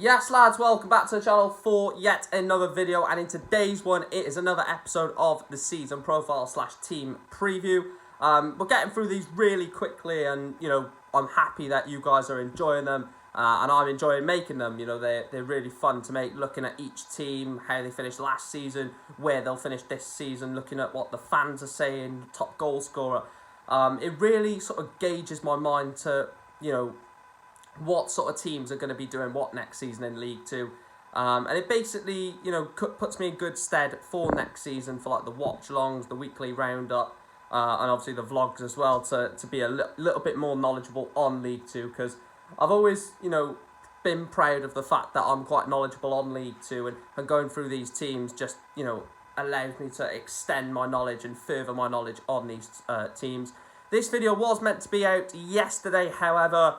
Yes lads, welcome back to the channel for yet another video, and in today's one it is another episode of the season profile / team preview. We're getting through these really quickly, and I'm happy that you guys are enjoying them, and I'm enjoying making them. They're really fun to make, looking at each team, how they finished last season, where they'll finish this season, looking at what the fans are saying, top goal scorer. It really sort of gauges my mind to what sort of teams are going to be doing what next season in League Two. And it basically, puts me in good stead for next season, for like the watch-alongs, the weekly roundup, and obviously the vlogs as well, to be a little bit more knowledgeable on League Two, because I've always, been proud of the fact that I'm quite knowledgeable on League Two, and going through these teams just, allows me to extend my knowledge and further my knowledge on these teams. This video was meant to be out yesterday, however,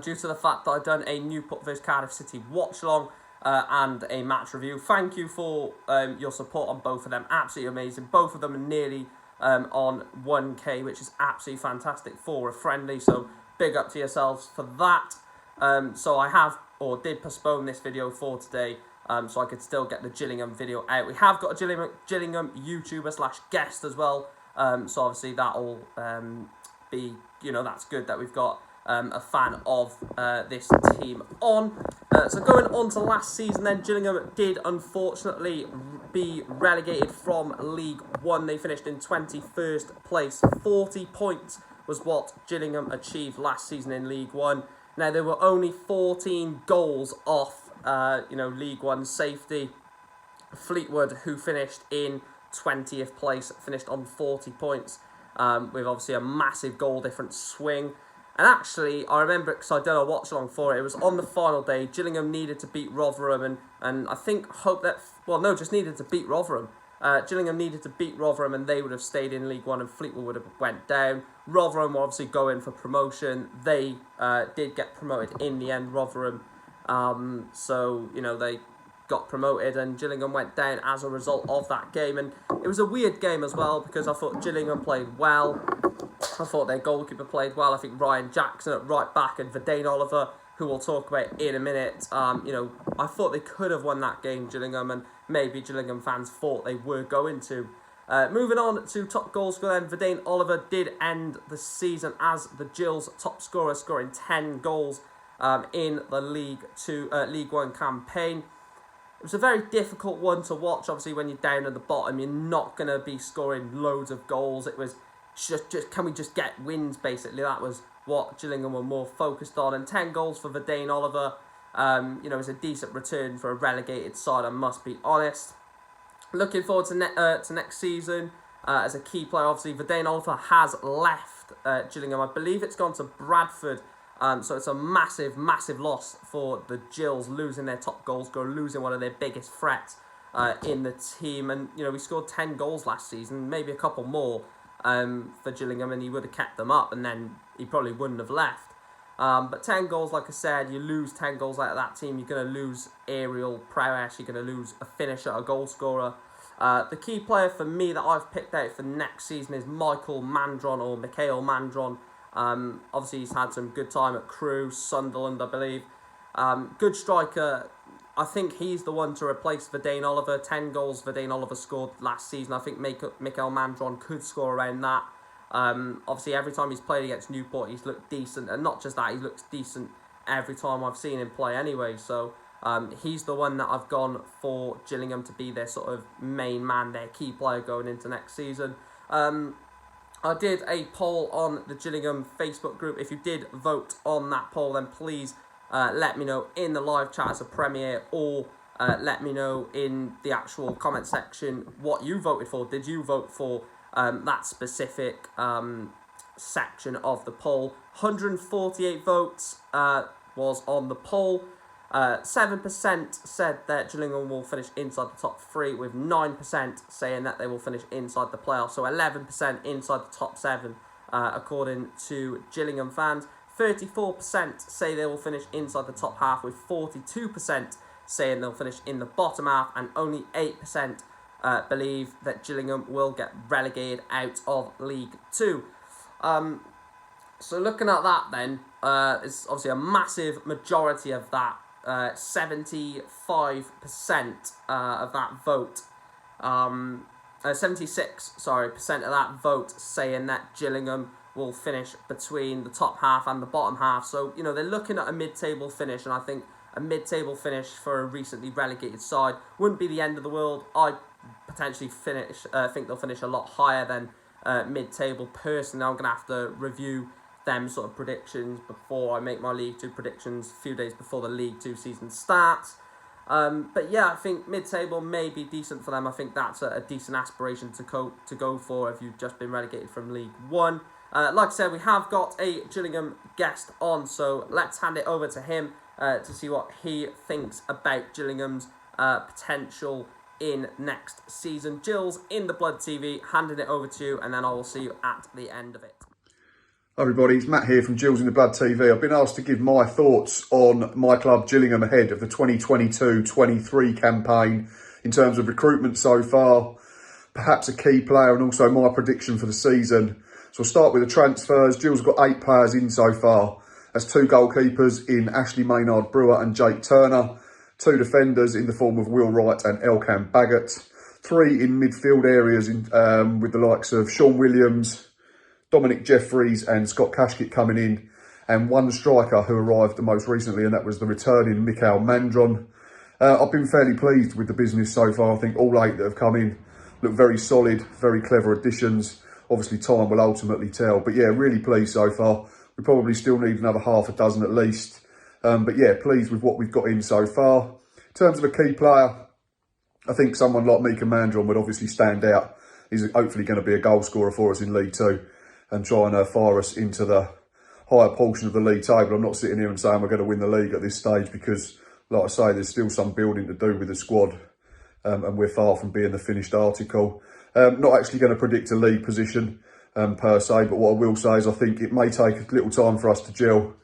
due to the fact that I've done a Newport vs Cardiff City watch-along and a match review. Thank you for your support on both of them. Absolutely amazing. Both of them are nearly on 1k, which is absolutely fantastic for a friendly. So big up to yourselves for that. So I have, or did, postpone this video for today, so I could still get the Gillingham video out. We have got a Gillingham YouTuber / guest as well. So obviously that'll be, that's good that we've got a fan of this team on. So going on to last season then, Gillingham did unfortunately be relegated from League One. They finished in 21st place. 40 points was what Gillingham achieved last season in League One. Now, they were only 14 goals off, League One safety. Fleetwood, who finished in 20th place, finished on 40 points, with obviously a massive goal difference swing. And actually, I remember it because I did a watch-along for it. It was on the final day. Gillingham needed to beat Rotherham, and I think, just needed to beat Rotherham. Gillingham needed to beat Rotherham, and they would have stayed in League One, and Fleetwood would have went down. Rotherham were obviously going for promotion. They did get promoted in the end, Rotherham. So, they got promoted, and Gillingham went down as a result of that game. And it was a weird game as well, because I thought Gillingham played well. I thought their goalkeeper played well. I think Ryan Jackson at right back and Verdane Oliver, who we'll talk about in a minute, I thought they could have won that game, Gillingham, and maybe Gillingham fans thought they were going to. Moving on to top goal scorer then, Verdane Oliver did end the season as the Gills' top scorer, scoring 10 goals in the League One campaign. It was a very difficult one to watch. Obviously, when you're down at the bottom, you're not going to be scoring loads of goals. It was just can we just get wins, basically. That was what Gillingham were more focused on. And 10 goals for Verdane Oliver, is a decent return for a relegated side, I must be honest. Looking forward to next season as a key player. Obviously, Verdane Oliver has left Gillingham. I believe it's gone to Bradford. So it's a massive, massive loss for the Gills, losing their top goal scorer, losing one of their biggest threats in the team. And, we scored 10 goals last season, maybe a couple more for Gillingham, and he would have kept them up, and then he probably wouldn't have left. But 10 goals, like I said, you lose 10 goals like that team, you're going to lose aerial prowess, you're going to lose a finisher, a goal scorer. The key player for me that I've picked out for next season is Mikhail Mandron. Obviously, he's had some good time at Crewe, Sunderland, I believe. Good striker. I think he's the one to replace Verdane Oliver. 10 goals Verdane Oliver scored last season. I think Mikhail Mandron could score around that. Obviously, every time he's played against Newport, he's looked decent. And not just that, he looks decent every time I've seen him play anyway. So he's the one that I've gone for Gillingham to be their sort of main man, their key player going into next season. I did a poll on the Gillingham Facebook group. If you did vote on that poll, then please let me know in the live chat as a premiere, or let me know in the actual comment section what you voted for. Did you vote for that specific section of the poll? 148 votes was on the poll. 7% said that Gillingham will finish inside the top 3, with 9% saying that they will finish inside the playoffs. So 11% inside the top 7, according to Gillingham fans. 34% say they will finish inside the top half, with 42% saying they'll finish in the bottom half, and only 8% believe that Gillingham will get relegated out of League 2. So looking at that then, it's obviously a massive majority of that 75% of that vote, 76% of that vote saying that Gillingham will finish between the top half and the bottom half. So, you know, they're looking at a mid-table finish, and I think a mid-table finish for a recently relegated side wouldn't be the end of the world. I potentially think they'll finish a lot higher than mid-table. Personally, I'm going to have to review them sort of predictions before I make my League 2 predictions a few days before the League 2 season starts. But yeah, I think mid-table may be decent for them. I think that's a decent aspiration to go for if you've just been relegated from League 1. Like I said, we have got a Gillingham guest on, so let's hand it over to him to see what he thinks about Gillingham's potential in next season. Gills in the Blood TV, handing it over to you, and then I will see you at the end of it. Hi everybody, it's Matt here from Gills in the Blood TV. I've been asked to give my thoughts on my club Gillingham ahead of the 2022-23 campaign in terms of recruitment so far, perhaps a key player, and also my prediction for the season. So I'll start with the transfers. Gills got 8 players in so far. That's 2 goalkeepers in Ashley Maynard Brewer and Jake Turner, 2 defenders in the form of Will Wright and Elkan Baggott, 3 in midfield areas with the likes of Sean Williams, Dominic Jeffries and Scott Cashkett coming in, and 1 striker who arrived the most recently, and that was the returning Mikael Mandron. I've been fairly pleased with the business so far. I think all 8 that have come in look very solid, very clever additions. Obviously time will ultimately tell, but yeah, really pleased so far. We probably still need another half a dozen at least. But yeah, pleased with what we've got in so far. In terms of a key player, I think someone like Mikael Mandron would obviously stand out. He's hopefully going to be a goal scorer for us in League 2. And try and fire us into the higher portion of the league table. I'm not sitting here and saying we're going to win the league at this stage because, like I say, there's still some building to do with the squad, and we're far from being the finished article. Not actually going to predict a league position per se, but what I will say is I think it may take a little time for us to gel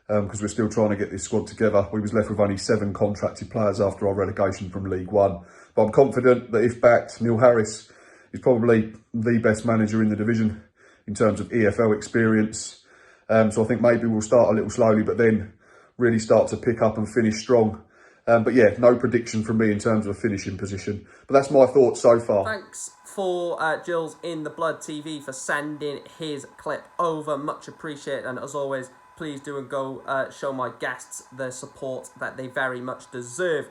because we're still trying to get this squad together. We was left with only 7 contracted players after our relegation from League 1. But I'm confident that if backed, Neil Harris is probably the best manager in the division in terms of EFL experience. So I think maybe we'll start a little slowly, but then really start to pick up and finish strong. But yeah, no prediction from me in terms of a finishing position. But that's my thoughts so far. Thanks for Gills in the Blood TV for sending his clip over. Much appreciated. And as always, please do and go show my guests the support that they very much deserve.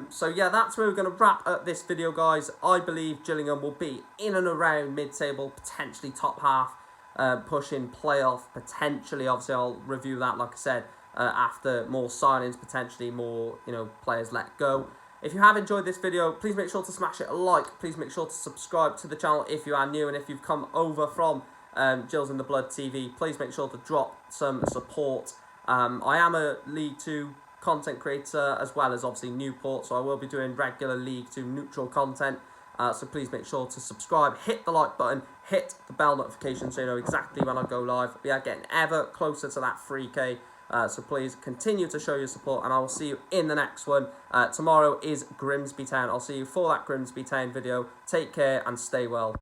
So yeah, that's where we're going to wrap up this video, guys. I believe Gillingham will be in and around mid-table, potentially top half, pushing playoff, potentially. Obviously, I'll review that, like I said, after more signings, potentially more, players let go. If you have enjoyed this video, please make sure to smash it a like. Please make sure to subscribe to the channel if you are new, and if you've come over from Gills in the Blood TV, please make sure to drop some support. I am a League 2 content creator as well as obviously Newport, so I will be doing regular League 2 neutral content, so please make sure to subscribe, hit the like button, hit the bell notification so you know exactly when I go live. We are getting ever closer to that 3k, so please continue to show your support, and I will see you in the next one. Tomorrow is Grimsby Town. I'll see you for that Grimsby Town video. Take care and stay well.